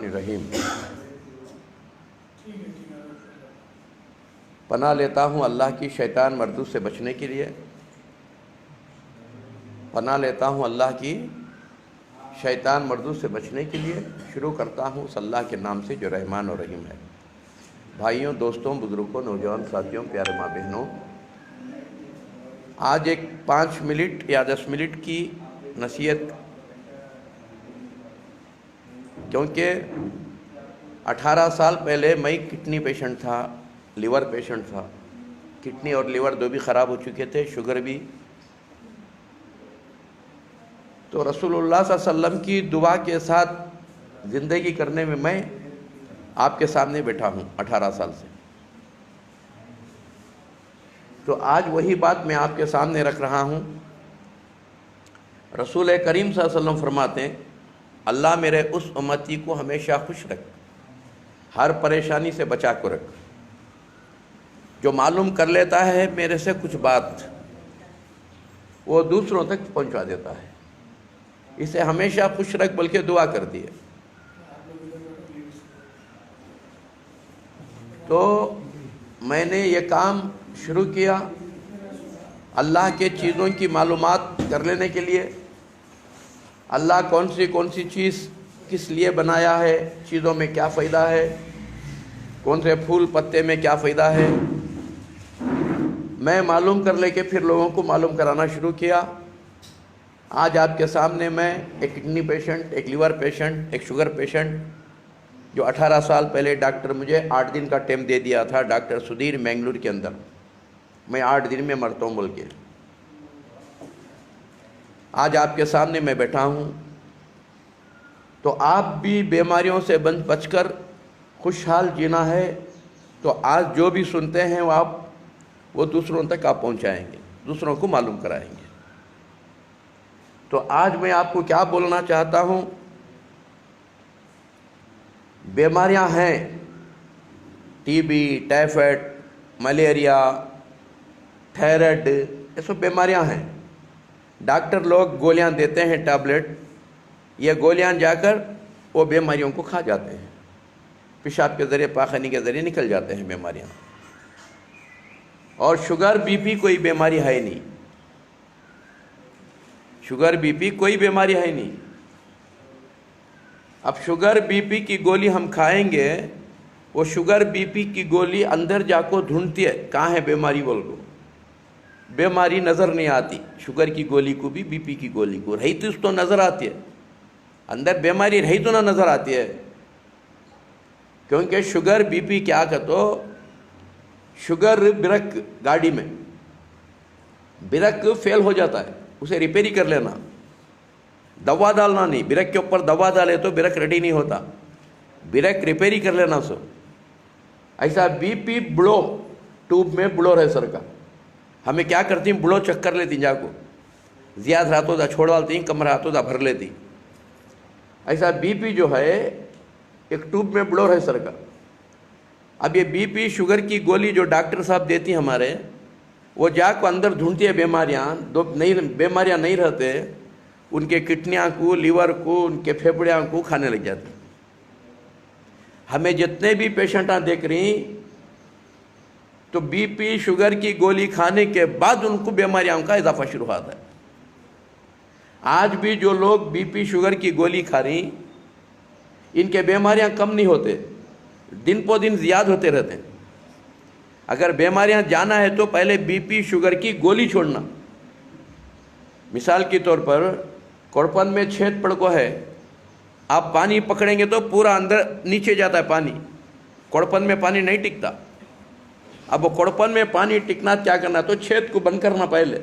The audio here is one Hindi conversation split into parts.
रहीम। पनाह लेता हूँ अल्लाह की शैतान मर्दूद से बचने के लिए। पनाह लेता हूँ अल्लाह की शैतान मर्दूद से बचने के लिए। शुरू करता हूँ उस अल्लाह के नाम से जो रहमान और रहीम है। भाइयों, दोस्तों, बुज़ुर्गों, नौजवान साथियों, प्यारे माँ बहनों, आज एक 5 मिनट या 10 मिनट की नसीहत, क्योंकि 18 साल पहले मैं किडनी पेशेंट था, लीवर पेशेंट था। किडनी और लीवर दो भी ख़राब हो चुके थे, शुगर भी। तो रसूलुल्लाह सल्लल्लाहु अलैहि वसल्लम की दुआ के साथ ज़िंदगी करने में मैं आपके सामने बैठा हूँ 18 साल से। तो आज वही बात मैं आपके सामने रख रहा हूँ। रसूल करीम सल्लल्लाहु अलैहि वसल्लम फरमाते हैं, अल्लाह मेरे उस उम्मती को हमेशा खुश रख, हर परेशानी से बचा को रख। जो मालूम कर लेता है मेरे से कुछ बात, वो दूसरों तक पहुंचा देता है। इसे हमेशा खुश रख, बल्कि दुआ कर दिए। तो मैंने ये काम शुरू किया अल्लाह के चीज़ों की मालूमात कर लेने के लिए। अल्लाह कौन सी चीज़ किस लिए बनाया है, चीज़ों में क्या फ़ायदा है, कौन से फूल पत्ते में क्या फ़ायदा है, मैं मालूम कर लेके फिर लोगों को मालूम कराना शुरू किया। आज आपके सामने मैं एक किडनी पेशेंट, एक लीवर पेशेंट, एक शुगर पेशेंट, जो 18 साल पहले डॉक्टर मुझे 8 दिन का टाइम दे दिया था, डॉक्टर सुधीर मैंगलोर के अंदर, मैं 8 दिन में मरता हूँ बोल के, आज आपके सामने मैं बैठा हूँ। तो आप भी बीमारियों से बचकर खुशहाल जीना है, तो आज जो भी सुनते हैं वो दूसरों तक आप पहुँचाएँगे, दूसरों को मालूम कराएंगे। तो आज मैं आपको क्या बोलना चाहता हूँ, बीमारियां हैं, टीबी, टाइफाइड, मलेरिया, थायराइड, ये सब बीमारियां हैं। डॉक्टर लोग गोलियां देते हैं, टैबलेट, ये गोलियां जाकर वो बीमारियों को खा जाते हैं। पेशाब के ज़रिए, पाखनी के ज़रिए निकल जाते हैं बीमारियां। और शुगर बीपी कोई बीमारी है नहीं, शुगर बीपी कोई बीमारी है नहीं। अब शुगर बीपी की गोली हम खाएंगे, वो शुगर बीपी की गोली अंदर जाको ढूंढती है कहाँ है बीमारी बोल को। बीमारी नज़र नहीं आती, शुगर की गोली को भी, बीपी की गोली को। रही तो उसको नज़र आती है, अंदर बीमारी रही तो ना नज़र आती है। क्योंकि शुगर बीपी क्या कहते, शुगर ब्रेक, गाड़ी में ब्रेक फेल हो जाता है, उसे रिपेयरी कर लेना, दवा डालना नहीं। ब्रेक के ऊपर दवा डाले तो ब्रेक रेडी नहीं होता, ब्रेक रिपेयरी कर लेना। सो ऐसा बीपी ब्लो, ट्यूब में ब्लो रहे सर का, हमें क्या करती, ब्लो चेक कर लेती, जाको ज़्यादा रातों दा छोड़ डालती, कम रातों दा भर लेती। ऐसा बीपी जो है एक ट्यूब में ब्लो रहे सर का। अब ये बीपी शुगर की गोली जो डॉक्टर साहब देती हमारे, वो जाको अंदर ढूंढती है बीमारियाँ। दो नई बीमारियाँ नहीं रहते, उनके किडनियाँ को, लीवर को, उनके फेफड़ियाँ को खाने लग जाते। हमें जितने भी पेशेंटां देख रही, तो बीपी शुगर की गोली खाने के बाद उनको बीमारियों का इजाफा शुरू होता है। आज भी जो लोग बीपी शुगर की गोली खा रही, इनके बीमारियां कम नहीं होते, दिन पर दिन ज़्यादा होते रहते हैं। अगर बीमारियां जाना है तो पहले बीपी शुगर की गोली छोड़ना। मिसाल के तौर पर कोड़पन में छेद पड़ को है, आप पानी पकड़ेंगे तो पूरा अंदर नीचे जाता है पानी, कोड़पन में पानी नहीं टिकता। अब वो कोड़पन में पानी टिकना क्या करना, तो छेद को बंद करना पहले,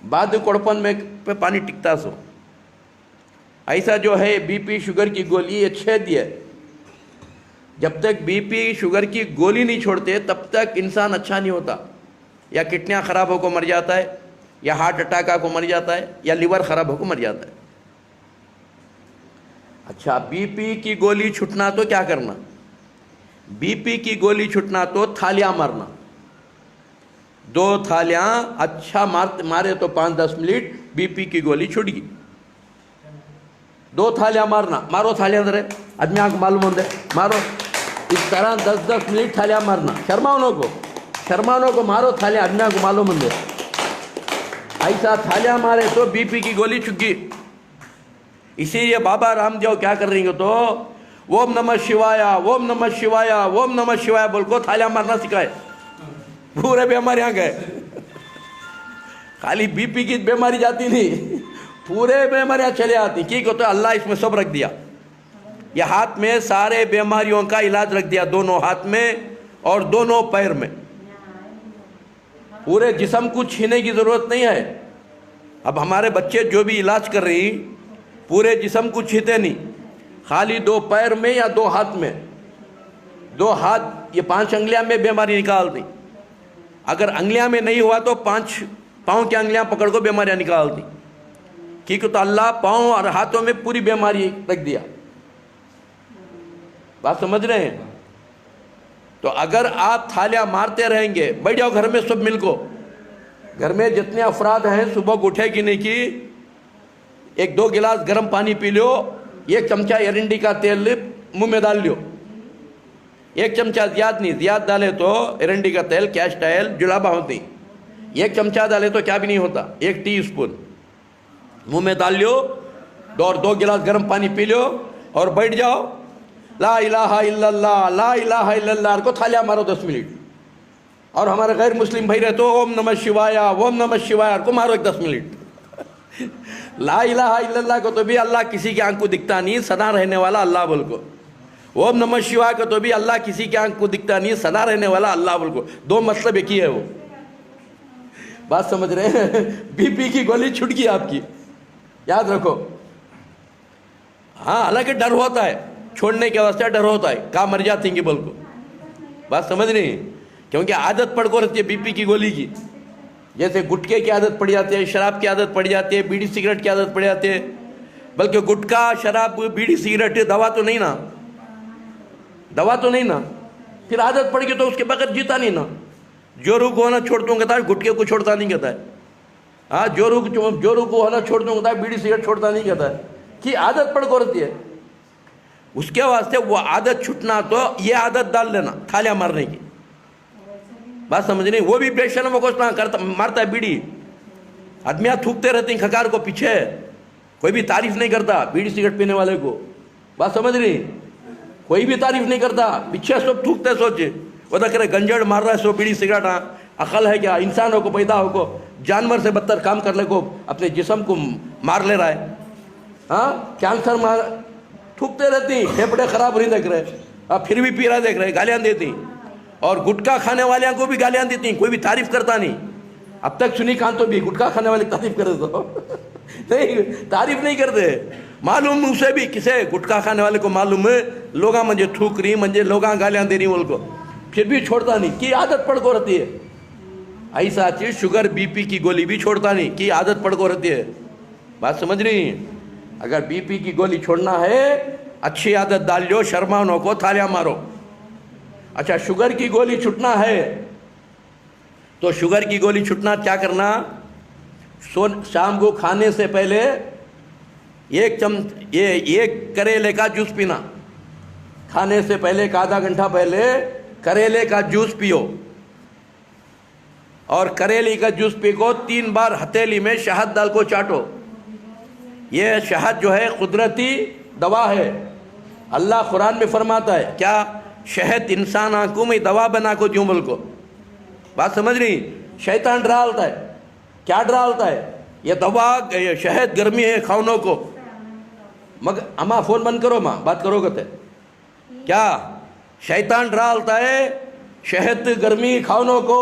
बाद कोड़पन में पे पानी टिकता। सो ऐसा जो है बीपी शुगर की गोली, ये छेद है। जब तक बीपी शुगर की गोली नहीं छोड़ते तब तक इंसान अच्छा नहीं होता, या किडनियाँ खराब होकर मर जाता है, या हार्ट अटैक आकर मर जाता है, या लीवर खराब होकर मर जाता है। अच्छा, बीपी की गोली छूटना तो क्या करना, बीपी की गोली छूटना तो थालियां मारना। 2 थालियां अच्छा मारे तो 5-10 मिनट बीपी की गोली छूट गई। 2 थालियां मारना, मारो थालियां जरे, आदमी आंख मालूम होते मारो। इस तरह 10-10 मिनट थालियां मारना, शर्माओं को मारो थालियां, आदमी आंख मालूम होते। ऐसा थालियां मारे तो बीपी की गोली चुकी। इसीलिए बाबा रामदेव क्या कर रही हो तो ओम नमः शिवाया, ओम नमः शिवाया, ओम नमः शिवाया बोल को थालियां मारना सिखाए। पूरे बीमारियां गए, खाली बीपी की बीमारी जाती नहीं, पूरे बीमारियां चले आती। की को तो अल्लाह इसमें सब रख दिया, ये हाथ में सारे बीमारियों का इलाज रख दिया, दोनों हाथ में और दोनों पैर में। पूरे जिस्म को छीने की जरूरत नहीं है। अब हमारे बच्चे जो भी इलाज कर रही पूरे जिस्म को छीते नहीं, खाली 2 पैर में या 2 हाथ में, 2 हाथ ये 5 अंगुलियां में बीमारी निकाल दी। अगर अंगुलियां में नहीं हुआ तो 5 पाँव की अंगुलियां पकड़ को बीमारियां निकाल दी। क्योंकि तो अल्लाह पाँव और हाथों में पूरी बीमारी रख दिया। बात समझ रहे हैं? तो अगर आप थालियां मारते रहेंगे, बैठ जाओ घर में सब मिलको, घर में जितने अफराद हैं सुबह को उठे कि नहीं कि 1-2 गिलास गर्म पानी पी लो, 1 चमचा एरंडी का तेल मुंह में डाल लो, 1 चमचा ज्यादा नहीं, ज्यादा डाले तो एरंडी का तेल कैस्ट ऑयल जुलाबा होती, 1 चमचा डाले तो क्या भी नहीं होता, 1 टीस्पून मुंह में डाल लो और 2 गिलास गर्म पानी पी लो और बैठ जाओ। ला इलाहा इल्लल्लाह, ला इलाहा इल्लल्लाह को थालियां मारो 10 मिनट। और हमारे गैर मुस्लिम भाई रहते ओम नमः शिवाया, ओम नमः शिवाया को मारो 10 मिनट। ला इलाहा इल्लल्लाह को तो भी अल्लाह किसी की आंख को दिखता नहीं, सदा रहने वाला अल्लाह बोल को। ओम नमः शिवाय को तो भी अल्लाह किसी की आंख को दिखता नहीं, सदा रहने वाला अल्लाह बोल को। 2 मतलब एक ही है वो। बात समझ रहे हैं? बीपी की गोली छूट गई आपकी, याद रखो। हाँ, हालांकि डर होता है, छोड़ने के वास्ते डर होता है, कहाँ मर जाती बोल को। बात समझ रही है? क्योंकि आदत पड़ को रहती है बीपी की गोली की। जैसे गुटखे की आदत पड़ जाती है, शराब की आदत पड़ जाती है, बीड़ी सिगरेट की आदत पड़ जाती है। बल्कि गुटखा, शराब, बीड़ी सिगरेट दवा तो नहीं ना, दवा तो नहीं ना। फिर आदत पड़ गई तो उसके बगैर जीता नहीं ना। जोरू को होना छोड़ दूंगा था, गुटखे को छोड़ता नहीं कहता है। हाँ, जोरू को होना छोड़ दूंगा, बीड़ी सिगरेट छोड़ता नहीं कहता है कि आदत पड़ को रहती है। उसके वास्ते वो आदत छूटना तो ये आदत डाल लेना थालियां मारने की। बात समझ नहीं? वो भी बेशर्म को करता मारता है बीड़ी, आदमियां थूकते रहते हैं खकार को पीछे, कोई भी तारीफ नहीं करता बीड़ी सिगरेट पीने वाले को। बात समझ रही? कोई भी तारीफ नहीं करता, पीछे सब थूकते सोचे वो तो करे गंजड़ मार रहा है सो बीड़ी सिगरेट। हाँ, अकल है क्या? इंसान हो को, पैदा हो को, जानवर से बदतर काम कर ले को अपने जिस्म को मार ले रहा है। हाँ, कैंसर मार थूकते रहती, फेफड़े खराब नहीं देख रहे, अब फिर भी पी रहा देख रहे, गालियां देती। और गुटखा खाने वाले को भी गालियां देती, कोई भी तारीफ करता नहीं। अब तक सुनी कान तो भी गुटखा खाने वाले तारीफ करे तो नहीं, तारीफ नहीं करते। मालूम उसे भी किसे गुटखा खाने वाले को मालूम है लोग मुझे थूक रही, मुझे लोग गालियां दे रही बोल को, फिर भी छोड़ता नहीं कि आदत पड़ को रहती है। ऐसा चीज शुगर बीपी की गोली भी छोड़ता नहीं कि आदत पड़ को रहती है। बात समझ रही? अगर बीपी की गोली छोड़ना है, अच्छी आदत डाल लो, शर्माओं को थालियां मारो। अच्छा, शुगर की गोली छूटना है तो शुगर की गोली छूटना क्या करना? शाम को खाने से पहले 1 करेले का जूस पीना। खाने से पहले आधा घंटा पहले करेले का जूस पियो, और करेले का जूस पी को 3 बार हथेली में शहद डाल को चाटो। ये शहद जो है कुदरती दवा है। अल्लाह कुरान में फरमाता है क्या? शहद इंसान आंखों में दवा बना को दूं बोल को। बात समझ रही? शैतान डालता है, क्या डालता है? ये दवा, ये शहद गर्मी है खाओ को। मगर अम्मा फोन बंद करो, माँ बात करो कहते क्या? शैतान डालता है शहद गर्मी खाओ को,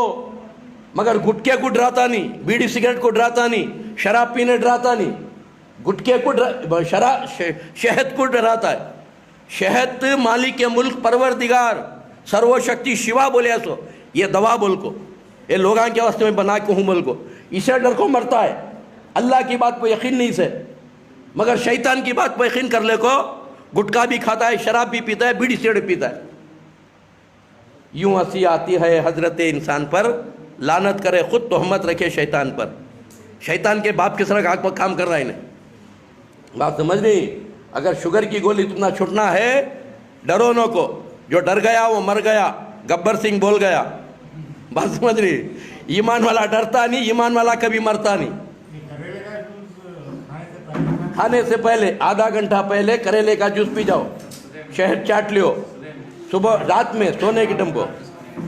मगर गुटखे को डराता नहीं, बीड़ी सिगरेट को डराता नहीं, शराब पीने डराता नहीं, गुटखे को शहद को डराता है। शहद मालिक के मुल्क परवरदिगार सर्वशक्ति शिवा बोले सो ये दवा बोल को, ये लोगों के वास्ते में बना के हूँ बोल को। इसे डर को मरता है, अल्लाह की बात पर यकीन नहीं से, मगर शैतान की बात पर यकीन कर ले को गुटखा भी खाता है, शराब भी पीता है, बीड़ी सिगरेट पीता है। यूं हंसी आती है हजरत इंसान पर, लानत करे खुद तोहमत रखे शैतान पर। शैतान के बाप किस तरह काम कर रहा है इन्हें। बात समझ नहीं? अगर शुगर की गोली तुमने छुटना है, डरो नो को, जो डर गया वो मर गया, गब्बर सिंह बोल गया। बात समझ रही? ईमान वाला डरता नहीं, ईमान वाला कभी मरता नहीं। खाने से पहले आधा घंटा पहले करेले का जूस पी जाओ, शहद चाट लियो, सुबह रात में सोने के टाइम को।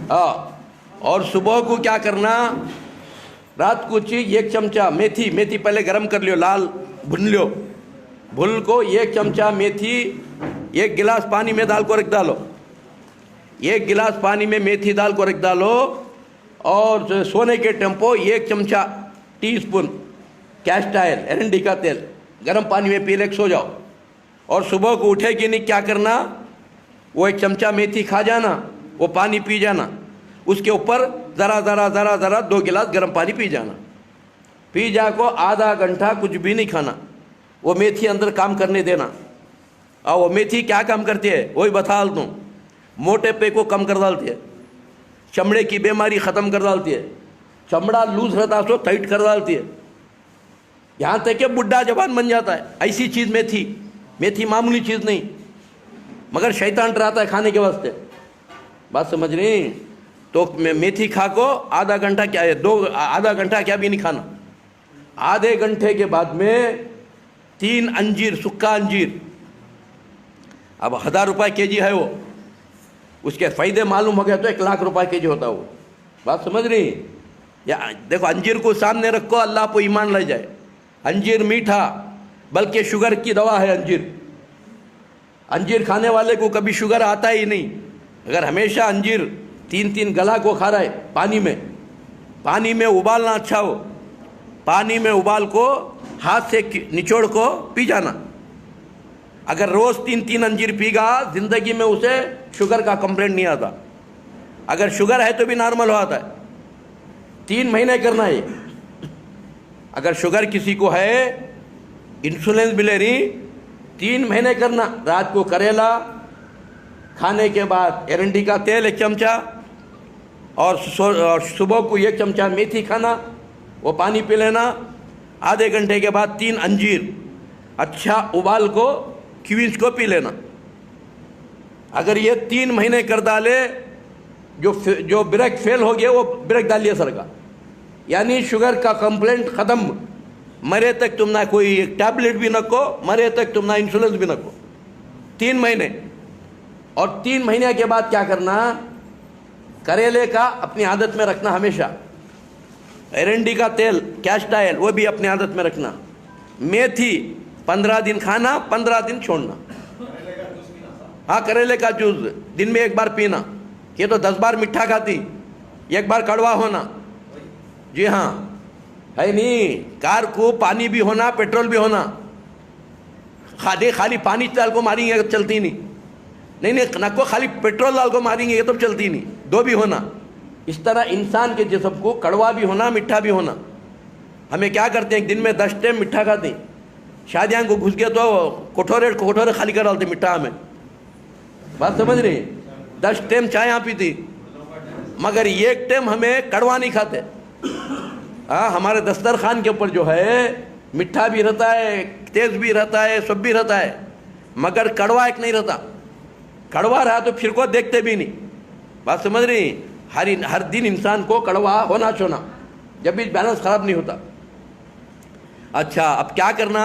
हाँ, और सुबह को क्या करना, रात को चीज 1 चमचा मेथी, मेथी पहले गरम कर लियो, लाल भुन लियो, भूल को 1 चमचा मेथी 1 गिलास पानी में डाल को रख डालो, 1 गिलास पानी में मेथी डाल को रख डालो। और सोने के टेम्पो 1 चमचा टीस्पून कैस्ट ऑयल, एरंडी का तेल गर्म पानी में पी ले सो जाओ। और सुबह को उठे कि नहीं क्या करना, वो 1 चमचा मेथी खा जाना, वो पानी पी जाना, उसके ऊपर ज़रा ज़रा ज़रा ज़रा 2 गिलास गर्म पानी पी जाना। पी जा को आधा घंटा कुछ भी नहीं खाना, वो मेथी अंदर काम करने देना। और वो मेथी क्या काम करती है वही बता दूँ, मोटे पे को कम कर डालती है, चमड़े की बीमारी ख़त्म कर डालती है, चमड़ा लूज रहता सो टाइट कर डालती है, यहाँ तक कि बुढ़ा जवान बन जाता है। ऐसी चीज़ मेथी, मेथी मामूली चीज़ नहीं, मगर शैतान डराता है खाने के वास्ते। बात समझ रही? तो मेथी खा को आधा घंटा क्या है, आधा घंटा क्या भी नहीं खाना। आधे घंटे के बाद में 3 अंजीर, सुक्का अंजीर, अब 1000 रुपये केजी है वो, उसके फ़ायदे मालूम हो गया तो 1 लाख रुपए केजी होता वो। बात समझ रही? या देखो, अंजीर को सामने रखो, अल्लाह को ईमान ले जाए। अंजीर मीठा, बल्कि शुगर की दवा है अंजीर। अंजीर खाने वाले को कभी शुगर आता ही नहीं। अगर हमेशा अंजीर 3-3 गला को खा रहा है पानी में उबालना अच्छा हो, पानी में उबाल को हाथ से निचोड़ को पी जाना। अगर रोज़ 3-3 अंजीर पीगा, ज़िंदगी में उसे शुगर का कंप्लेंट नहीं आता। अगर शुगर है तो भी नॉर्मल हो आता है। 3 महीने करना है। अगर शुगर किसी को है, इंसुलिन भी ले रही, 3 महीने करना। रात को करेला, खाने के बाद एरंडी का तेल 1 चमचा, और सुबह को 1 चमचा मेथी खाना, वो पानी पी लेना। आधे घंटे के बाद 3 अंजीर अच्छा उबाल को क्वींस को पी लेना। अगर ये 3 महीने कर डाले, जो ब्रेक फेल हो गया वो ब्रेक डालिए सर का, यानी शुगर का कंप्लेंट ख़त्म। मरे तक तुम ना कोई टैबलेट भी न को, मरे तक तुम ना इंसुलिन भी न को। 3 महीने। और 3 महीने के बाद क्या करना, करेले का अपनी आदत में रखना हमेशा, एरंडी का तेल, कैस्ट ऑयल, वो भी अपनी आदत में रखना। मेथी 15 दिन खाना, 15 दिन छोड़ना। हाँ, करेले का जूस दिन में 1 बार पीना। ये तो 10 बार मीठा खाती, 1 बार कड़वा होना। जी हाँ, है नहीं। कार को पानी भी होना, पेट्रोल भी होना। खाली पानी डाल को मारेंगे तो चलती नहीं। नहीं, नको खाली पेट्रोल डाल को मारेंगे ये तो चलती नहीं, 2 भी होना। इस तरह इंसान के जिस्म को कड़वा भी होना, मीठा भी होना। हमें क्या करते हैं, दिन में 10 टाइम मीठा खाते हैं। शादियाँ को घुस गए तो कोठोरे खाली कर डालते मीठा में। बात समझ रही? 10 टाइम चाय यहाँ पीती, मगर 1 टाइम हमें कड़वा नहीं खाते। हाँ, हमारे दस्तरखान के ऊपर जो है मीठा भी रहता है, तेज़ भी रहता है, सब भी रहता है, मगर कड़वा एक नहीं रहता। कड़वा रहा तो फिर को देखते भी नहीं। बात समझ रही? हर दिन इंसान को कड़वा होना छोना, जब भी बैलेंस ख़राब नहीं होता। अच्छा, अब क्या करना,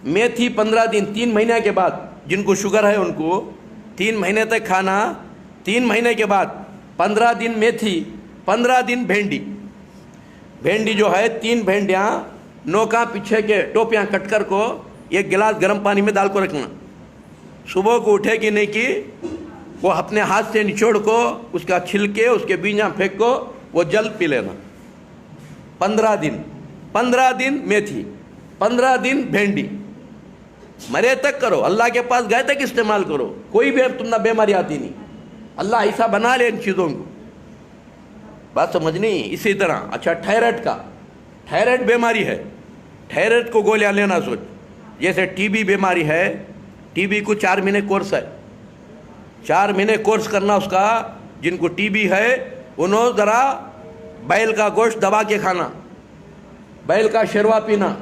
मेथी 15 दिन, 3 महीने के बाद, जिनको शुगर है उनको 3 महीने तक खाना। 3 महीने के बाद 15 दिन मेथी, 15 दिन भेंडी। भेंडी जो है 3 भेंडियाँ नोका पीछे के टोपियाँ कट कर को 1 गिलास गर्म पानी में डाल को रखना। सुबह को उठे कि नहीं कि वो अपने हाथ से निचोड़ को उसका छिलके, उसके बीजा फेंक को वो जल पी लेना। 15 दिन, 15 दिन मेथी, 15 दिन भेंडी। मरे तक करो, अल्लाह के पास गए तक इस्तेमाल करो, कोई भी तुमना बीमारी आती नहीं। अल्लाह ऐसा बना ले इन चीज़ों को। बात समझनी? इसी तरह अच्छा, थायराइड का, थायराइड बीमारी है, थायराइड को गोलियां लेना सोच। जैसे टीबी बीमारी है, टीबी को 4 महीने कोर्स है, 4 महीने कोर्स करना उसका। जिनको टीबी है उन्होंने ज़रा बैल का गोश्त दबा के खाना, बैल का शेरवा पीना,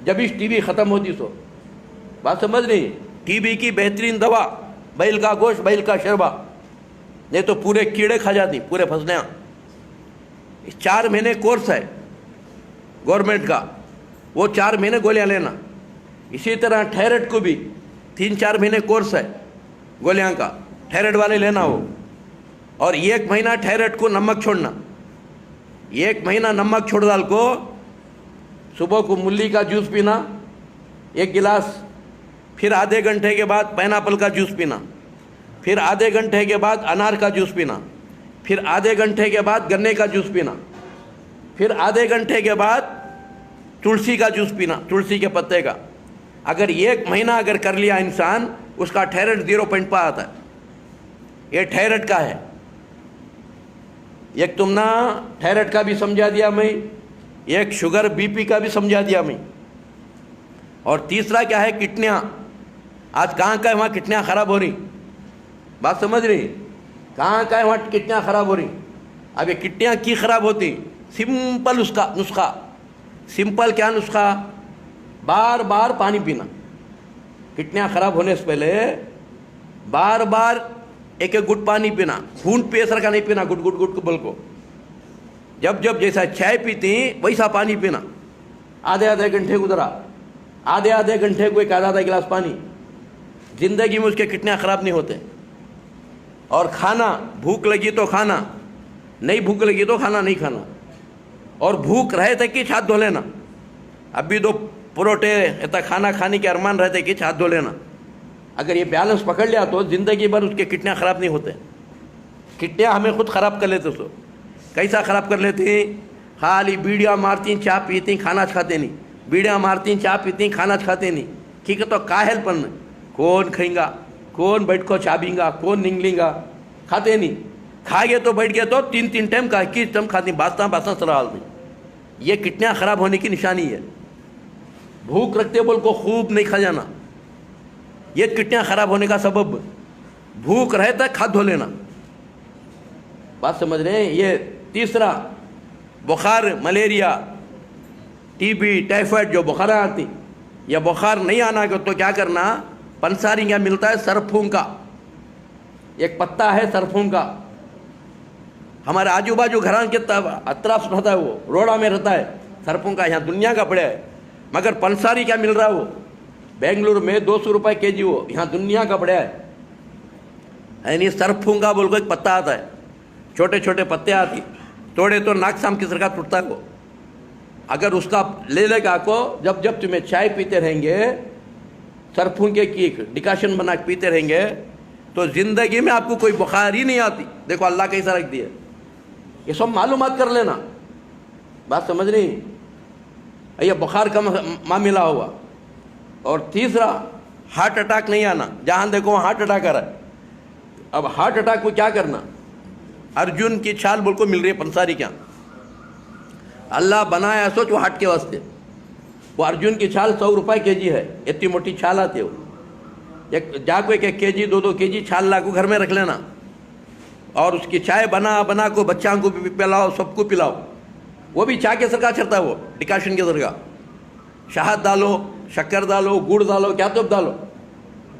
जब इस टीबी ख़त्म होती सो। बात समझ नहीं? टीबी की बेहतरीन दवा बैल का गोश्त, बैल का शरबा, नहीं तो पूरे कीड़े खा जाती, पूरे फसलियाँ। 4 महीने कोर्स है गवर्नमेंट का, वो 4 महीने गोलियाँ लेना। इसी तरह थायराइड को भी 3-4 महीने कोर्स है गोलियाँ का, थायराइड वाले लेना हो। और 1 महीना थायराइड को नमक छोड़ना, 1 महीना नमक छोड़ डाल को सुबह को मूली का जूस पीना 1 गिलास, फिर आधे घंटे के बाद पाइनएप्पल का जूस पीना, फिर आधे घंटे के बाद अनार का जूस पीना, फिर आधे घंटे के बाद गन्ने का जूस पीना, फिर आधे घंटे के बाद तुलसी का जूस पीना, तुलसी के पत्ते का। अगर 1 महीना अगर कर लिया इंसान, उसका थायराइड 0.5 आता है। ये थायराइड का है। एक तुमने थायराइड का भी समझा दिया मैं, एक शुगर बीपी का भी समझा दिया मैं। और तीसरा क्या है, किडनियाँ। आज कहाँ का है वहाँ किडनियाँ खराब हो रही, बात समझ रही? कहाँ का है वहाँ किडनियाँ खराब हो रही। अब ये किडनियाँ की खराब होती, सिंपल उसका नुस्खा, सिंपल क्या नुस्खा, बार बार पानी पीना। किडनियाँ खराब होने से पहले बार बार 1-1 गुट पानी पीना, खून पेसर का नहीं पीना, गुट गुट गुट को बोल को। जब जब जैसा चाय पीती वैसा पानी पीना, आधे घंटे गुजरा, आधे घंटे को एक आधा गिलास पानी। जिंदगी में उसके किडनियाँ खराब नहीं होते। और खाना, भूख लगी तो खाना, नहीं भूख लगी तो खाना नहीं खाना। और भूख रहे थे कि हाथ धो लेना। अभी तो परोठे ऐसा खाना खाने के अरमान रहते कि हाथ धो लेना। अगर ये बैलेंस पकड़ लिया तो ज़िंदगी भर उसके किडनियाँ ख़राब नहीं होते। किडनियाँ हमें खुद ख़राब कर लेते। सो कैसा ख़राब कर लेते, खाली बीड़ियाँ मारती, चाय पीती, खाना खाते नहीं। बीड़ियाँ मारती, चाय पीती, खाना खाते नहीं। ठीक है, तो काहेलपन, कौन खाएंगा, कौन बैठ को चाबींगा, कौन निंगलेंगा, खाते नहीं। खा गए तो बैठ गए तो 3-3 टाइम का 21 टाइम खाती, बास्ता बास्ता सराल में। ये किडनियाँ खराब होने की निशानी है। भूख रखते बोल को खूब नहीं खा जाना, ये किडनियाँ खराब होने का सबब। भूख रहे तक हाथ धो लेना, बात समझ रहे हैं? ये तीसरा, बुखार, मलेरिया, टीबी, टाइफाइड जो बुखार आती, या बुखार नहीं आना तो क्या करना, पंसारी क्या मिलता है, सरफूंग का एक पत्ता है, सरफूंग का। हमारे आजू बाजू घरान के अतराफ रहता है, वो रोड़ा में रहता है सरफूंग का। यहाँ दुनिया का पड़ा है, मगर पंसारी क्या मिल रहा है, वो बेंगलुरु में 200 रुपये kg, वो यहाँ दुनिया का पड़ा है। यानी सरफूंगा बोल को एक पत्ता आता है, छोटे छोटे पत्ते आती, तोड़े तो नाकसाम की सरकार टूटता है वो। अगर उसका ले लेगा को, जब जब तुम्हें चाय पीते रहेंगे, सरफूंगे की डिकाशन बना के पीते रहेंगे, तो ज़िंदगी में आपको कोई बुखार ही नहीं आती। देखो अल्लाह कैसा रख दिया, ये सब मालूमात कर लेना, बात समझ रही? ये बुखार का मामला हुआ। और तीसरा, हार्ट अटैक नहीं आना। जहाँ देखो वहाँ हार्ट अटैक आ रहा है। अब हार्ट अटैक को क्या करना, अर्जुन की छाल बोल को मिल रही है पंसारी, क्या अल्लाह बनाया सोच वो हार्ट के वास्ते। वो अर्जुन की छाल 100 रुपये kg है, इतनी मोटी छाल आती है वो। एक जाको 1 kg 2 kg छाल ला को घर में रख लेना, और उसकी चाय बना बना को बच्चों को भी पिलाओ, सबको पिलाओ। वो भी चाय के सरका चढ़ता है, वो डिकाशन के सरका। शहद डालो, शक्कर डालो, गुड़ डालो, क्या तो डालो।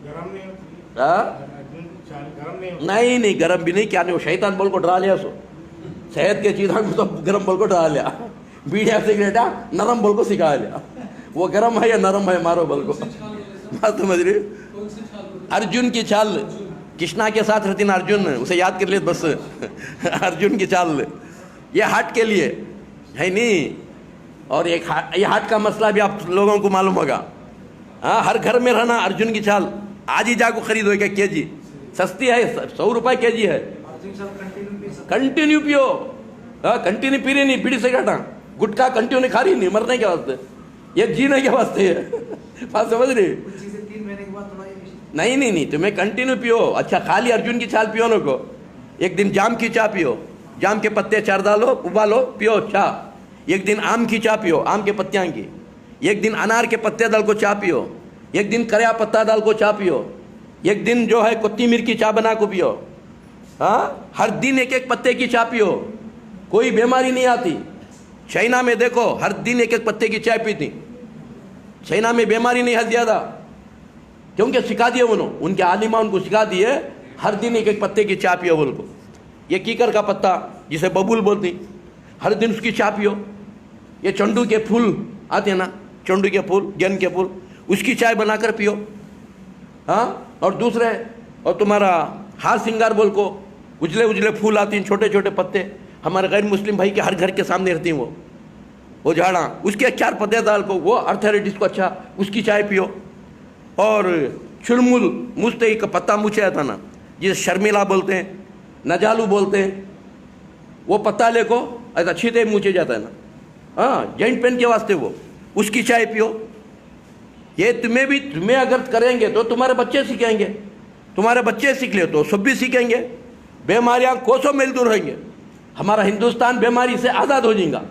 गरम नहीं होती? नहीं, गरम भी नहीं, क्या नहीं, वो शैतान बोल को डरा लिया। सो शहद के चीज़ों को तो गरम बोल को डरा लिया, बीड़िया सिगरेटा नरम बोल को सिखा लिया। वो गरम है या नरम है, मारो बोल को, बात समझ रही? अर्जुन की छाल कृष्णा के साथ रहती ना, अर्जुन, उसे याद कर लिए बस। अर्जुन की छाल ये हार्ट के लिए है नहीं। और एक ये हार्ट का मसला भी आप लोगों को मालूम होगा। हाँ, हर घर में रहना अर्जुन की छाल। आज ही जाको खरीदो 1 kg, सस्ती है, 100 रुपये kg है। कंटिन्यू पियो, कंटिन्यू पी रही नहीं, बीड़ी सिगरेटा गुटखा कंटिन्यू खा रही नहीं, मरने के वास्ते, ये जीने के वास्ते है। बात समझ रही? 3 महीने के बाद नहीं, तुम्हें कंटिन्यू पियो। अच्छा, खाली अर्जुन की छाल पियो ना को, एक दिन जाम की चाय पियो, जाम के पत्ते 4 डालो, उबालो, पियो चाय। एक दिन आम की चाय पियो, आम के पत्तियाँ की। एक दिन अनार के पत्ते डाल को चाय पियो। एक दिन करिया पत्ता डाल को चाय पियो। एक दिन जो है कोत्तीमीर की चाय बना को पियो। हाँ, हर दिन 1-1 पत्ते की चाय पियो, कोई बीमारी नहीं आती। चाइना में देखो, हर दिन 1-1 पत्ते की चाय पीती। चाइना में बीमारी नहीं है ज़्यादा, क्योंकि सिखा दिए उन्होंने, उनके आलिमा उनको सिखा दिए हर दिन एक एक पत्ते की चाय पियो बोल को। ये कीकर का पत्ता जिसे बबूल बोलती, हर दिन उसकी चाय पियो। ये चंडू के फूल आते हैं ना, चंडू के फूल, जैन के फूल, उसकी चाय बनाकर पियो। हाँ, और दूसरे, और तुम्हारा हार सिंगार बोल को उजले उजले फूल आती हैं, छोटे छोटे पत्ते, हमारे गैर मुस्लिम भाई के हर घर के सामने रहती हैं वो झाड़ा, उसके 4 पत्ते डाल को, वो अर्थराइटिस को अच्छा, उसकी चाय पियो। और चुलमुल मुझते का पत्ता मुझे आता ना, जिसे शर्मिला बोलते हैं, नजालू बोलते हैं, वो पत्ता ले को ऐसा छीते मुझे जाता है ना, हाँ, जॉइंट पेन के वास्ते वो, उसकी चाय पियो। ये तुम्हें अगर करेंगे तो तुम्हारे बच्चे सीखेंगे, तुम्हारे बच्चे सीख ले तो सब भी सीखेंगे। बीमारियां कोसों मील दूर रहेंगे, हमारा हिंदुस्तान बीमारी से आज़ाद हो जाएगा।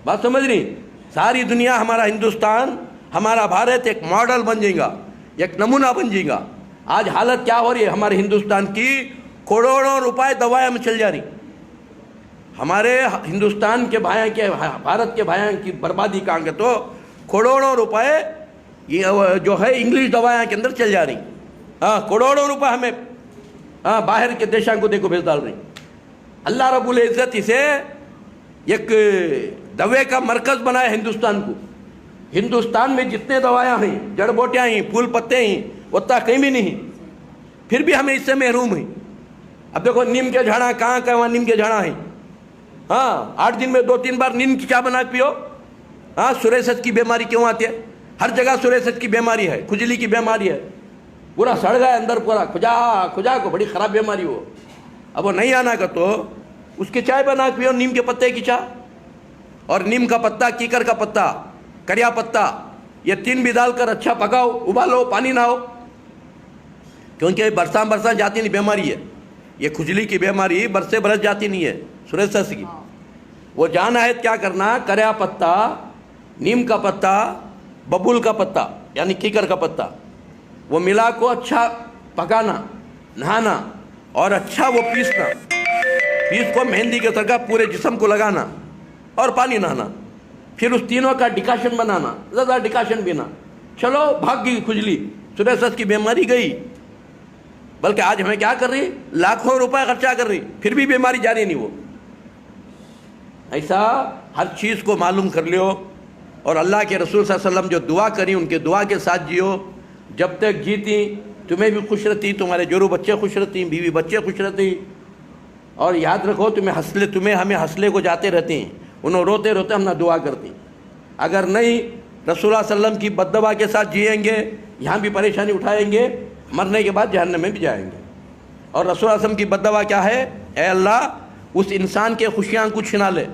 बात समझ रही? सारी दुनिया, हमारा हिंदुस्तान, हमारा भारत एक मॉडल बन जाएगा, एक नमूना बन जाएगा। आज हालत क्या हो रही है हमारे हिंदुस्तान की, करोड़ों रुपए दवाएं में चल जा रही। हमारे हिंदुस्तान के भाइयों के, भारत के भाइयों की बर्बादी कहाँ के, तो करोड़ों रुपए ये जो है इंग्लिश दवाएं के अंदर चल जा रही। हाँ, करोड़ों रुपए हमें, हाँ, बाहर के देशों को देखो भेज डाल रही। अल्लाह रब्बुल इज़्ज़त इसे एक दवे का मरकज बनाया हिंदुस्तान को। हिंदुस्तान में जितने दवाएं हैं, जड़ बूटियाँ हैं, फूल पत्ते हैं, उतना कहीं भी नहीं, फिर भी हमें इससे महरूम हैं। अब देखो नीम के झाड़ा कहाँ कहाँ नीम के झाड़ा हैं। हाँ, 8 दिन में 2-3 बार नीम की चाय बना पियो। हाँ, सुरेसत की बीमारी क्यों आती है? हर जगह सुरेसत की बीमारी है, खुजली की बीमारी है, पूरा सड़ गया अंदर, पूरा खुजा को, बड़ी ख़राब बीमारी वो। अब वो नहीं आना का तो उसकी चाय बना पियो, नीम के पत्ते की चाय। और नीम का पत्ता, कीकर का पत्ता, करिया पत्ता, ये 3 भी डालकर अच्छा पकाओ, उबालो, पानी ना हो, क्योंकि बरसा जाती नहीं बीमारी है। ये खुजली की बीमारी बरसे बरस जाती नहीं है, सुरेसत की। वो जाना है क्या करना, करिया पत्ता, नीम का पत्ता, बबूल का पत्ता यानी कीकर का पत्ता, वो मिला को अच्छा पकाना, नहाना और अच्छा वो पीसना, पीस को मेहंदी के तरह पूरे जिस्म को लगाना और पानी नहाना। फिर उस तीनों का डिकाशन बनाना, ज़्यादा डिकाशन पीना, चलो भाग गई खुजली, सुरेसत की बीमारी गई। बल्कि आज हमें क्या कर रही, लाखों रुपए खर्चा कर रही, फिर भी बीमारी जा रही नहीं। वो ऐसा हर चीज़ को मालूम कर लियो। और अल्लाह के रसूल सल्लल्लाहु अलैहि वसल्लम जो दुआ करी, उनके दुआ के साथ जियो। जब तक जीती तुम्हें भी खुश रहती, तुम्हारे जोरू बच्चे खुश रहती, बीवी बच्चे खुश रहती। और याद रखो, तुम्हें हमें हंसले को जाते रहते हैं, उन्हें रोते रोते हम ना दुआ करती। अगर नहीं रसूलुल्लाह सल्लल्लाहु अलैहि वसल्लम की बद्दुआ के साथ जिएंगे, यहाँ भी परेशानी उठाएंगे, मरने के बाद जहन्नम में भी जाएंगे। और रसूलुल्लाह सल्लल्लाहु अलैहि वसल्लम की बद्दुआ क्या है, ए अल्लाह उस इंसान के खुशियाँ को छिना ले।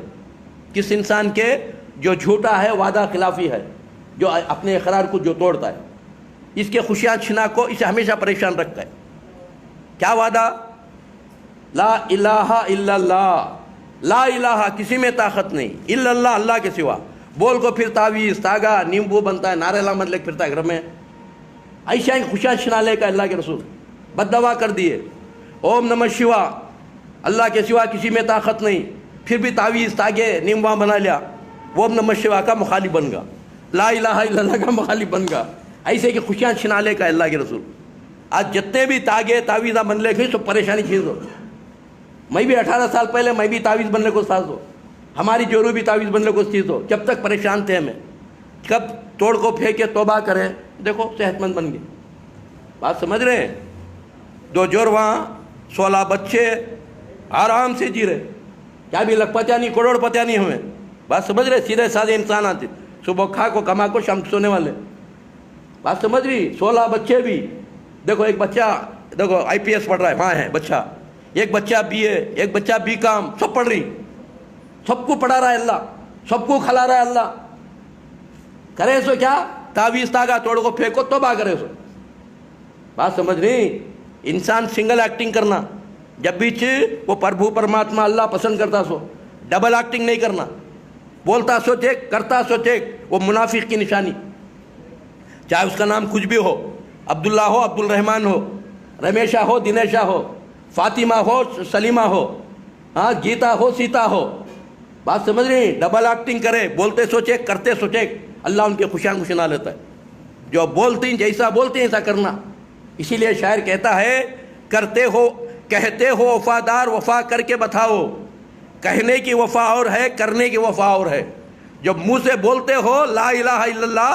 किस इंसान के? जो झूठा है, वादा खिलाफी है, जो अपने इकरार को जो तोड़ता है, इसके खुशियाँ छिना को इसे हमेशा परेशान रखता है। क्या वादा? ला इलाहा इल्लल्लाह, ला इलाहा किसी में ताकत नहीं, इल्लल्लाह अल्लाह के सिवा। बोल को फिर तावीज़, तागा, नींबू बनता है, नारे ला मतलब फिरता है घर में। ऐसा ही खुशियाँ छिना ले का अल्लाह के रसूल बद्दुआ कर दिए। ओम नमः शिवा, अल्लाह के सिवा किसी में ताकत नहीं, फिर भी तावीज़, तागे, नींबू बना लिया, वो ओम नमः शिवा का मुखालिफ बन गया, ला इलाहा इल्लल्लाह का मुखालिफ बन गया। ऐसे कि खुशियाँ छिना ले का अल्लाह के रसूल। आज जितने भी तागे तावीज़ा बन ले सब परेशानी चीज़ हो। मैं भी 18 साल पहले मैं भी तावीज़ बनने को साज हो, हमारी जोरू भी तावीज़ बनने को चीज़ हो। जब तक परेशान थे हमें, कब तोड़ को फेंके तोबा करें, देखो सेहतमंद बन गए। बात समझ रहे हैं? 2 जोरवा, 16 बच्चे, आराम से जी रहे, क्या भी लखपतिया नहीं, करोड़पतिया नहीं हमें। बात समझ रहे? सीधे साधे इंसान आते, सुबह खा को कमा को शाम सोने वाले। बात समझ रही? 16 बच्चे भी, देखो एक बच्चा देखो IPS पढ़ रहा है, वहाँ है बच्चा, एक बच्चा BA, एक बच्चा BCom, सब पढ़ रही, सबको पढ़ा रहा है अल्लाह, सबको खिला रहा है अल्लाह। करे सो क्या? तावीज़ तागा तोड़ को फेंको तोबा करे सो। बात समझ रही? इंसान सिंगल एक्टिंग करना, जब भी वो प्रभु परमात्मा अल्लाह पसंद करता सो, डबल एक्टिंग नहीं करना, बोलता सो टेक, करता सो टेक, वो मुनाफिक की निशानी। चाहे उसका नाम कुछ भी हो, अब्दुल्ला हो, अब्दुल रहमान हो, रमेशा हो, दिनेशा हो, फातिमा हो, सलीमा हो, हाँ, गीता हो, सीता हो। बात समझ रही? डबल एक्टिंग करे, बोलते सो चेक, करते सो चेक, अल्लाह उनके खुशियाँ खुशिना लेता है। जो बोलते हैं, जैसा बोलते हैं ऐसा करना, इसीलिए शायर कहता है, कहते हो वफादार, वफा करके बताओ। कहने की वफा और है, करने की वफा और है। जब मुंह से बोलते हो ला इलाहा इल्लल्लाह,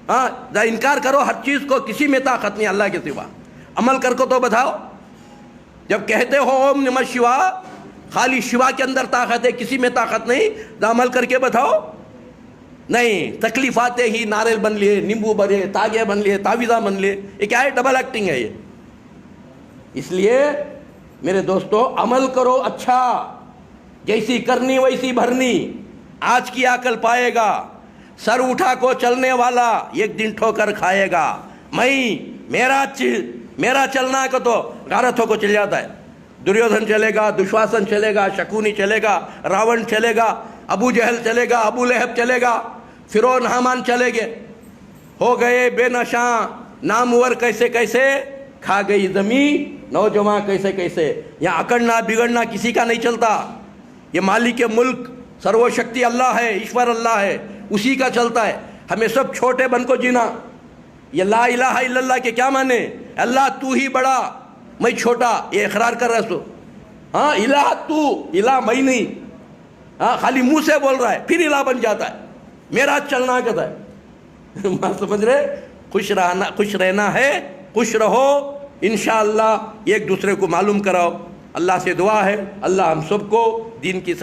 हाँ, इनकार करो हर चीज़ को, किसी में ताकत नहीं अल्लाह के सिवा, अमल करके तो बताओ। जब कहते हो ओम नमः शिवा, खाली शिवा के अंदर ताकत है, किसी में ताकत नहीं, तो अमल करके बताओ। नहीं, तकलीफ आते ही नारियल बन लिए, नींबू बने, तागे बन लिए, तावीज़ा बन लिए, ये क्या है? डबल एक्टिंग है ये। इसलिए मेरे दोस्तों, अमल करो अच्छा, जैसी करनी वैसी भरनी। आज की अकल पाएगा, सर उठा को चलने वाला एक दिन ठोकर खाएगा। मेरा चलना को तो गारत हो को चल जाता है। दुर्योधन चलेगा, दुश्वासन चलेगा, शकुनी चलेगा, रावण चलेगा, अबू जहल चलेगा, अबू लहब चलेगा, फिरौन हामान चलेगे, हो गए बेनशा नामवर कैसे कैसे, खा गई जमीन नौजवान कैसे कैसे। यहाँ अकड़ना बिगड़ना किसी का नहीं चलता। ये मालिक के मुल्क सर्वशक्ति अल्लाह है, ईश्वर अल्लाह है, उसी का चलता है। हमें सब छोटे बन को जीना। ये ला इलाहा इल्लल्लाह के क्या माने? अल्लाह तू ही बड़ा, मैं छोटा, ये इकरार कर रहा है। सो हाँ, इलाह तू, इलाह मैं नहीं। हाँ, खाली मुंह से बोल रहा है, फिर इलाह बन जाता है। मेरा चलना कहता है। बात समझ रहे? खुश रहना है, खुश रहो। इंशाअल्लाह एक दूसरे को मालूम कराओ। अल्लाह से दुआ है, अल्लाह हम सबको दीन की